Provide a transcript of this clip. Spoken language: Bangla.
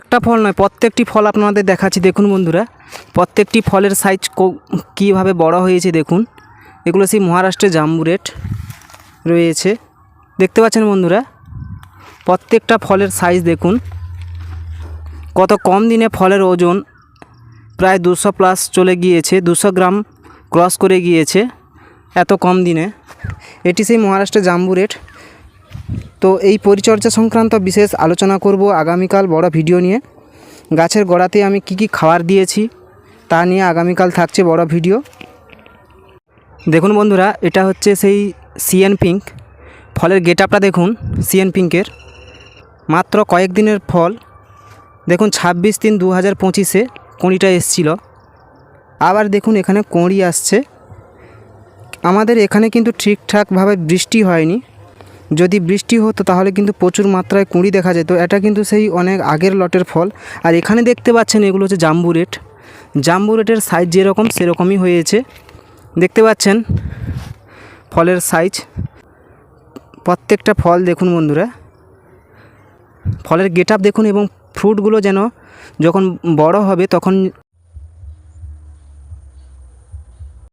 একটা ফল নয়, প্রত্যেকটি ফল আপনাদের দেখাচ্ছি। দেখুন বন্ধুরা, প্রত্যেকটি ফলের সাইজ কীভাবে বড় হয়েছে দেখুন। এগুলো সেই মহারাষ্ট্রের জাম্বু রেট রয়েছে, দেখতে পাচ্ছেন বন্ধুরা। প্রত্যেকটা ফলের সাইজ দেখুন, কত কম দিনে ফলের ওজন প্রায় 200+ চলে গিয়েছে, 200 গ্রাম ক্রস করে গিয়েছে এত কম দিনে। এটি সেই মহারাষ্ট্রের জাম্বু রেট। তো এই পরিচর্যা সংক্রান্ত বিশেষ আলোচনা করব আগামীকাল বড় ভিডিও নিয়ে। গাছের গোড়াতে আমি কি কি খাবার দিয়েছি তা নিয়ে আগামীকাল থাকছে বড় ভিডিও। দেখুন বন্ধুরা, এটা হচ্ছে সেই সিএন পিঙ্ক ফলের গেটআপটা দেখুন। সিএন পিঙ্কের মাত্র কয়েকদিনের ফল দেখুন। 26/3/2025 কুঁড়িটা এসছিল। আবার দেখুন এখানে কুঁড়ি আসছে। আমাদের এখানে কিন্তু ঠিকঠাকভাবে বৃষ্টি হয়নি। যদি বৃষ্টি হতো তাহলে কিন্তু প্রচুর মাত্রায় কুঁড়ি দেখা যেত। এটা কিন্তু সেই অনেক আগের লটের ফল। আর এখানে দেখতে পাচ্ছেন এগুলো হচ্ছে জাম্বু রেট। জাম্বু রেটের সাইজ যেরকম সেরকমই হয়েছে, দেখতে পাচ্ছেন ফলের সাইজ। প্রত্যেকটা ফল দেখুন বন্ধুরা, ফলের গেটআপ দেখুন এবং ফ্রুটগুলো যেন যখন বড় হবে তখন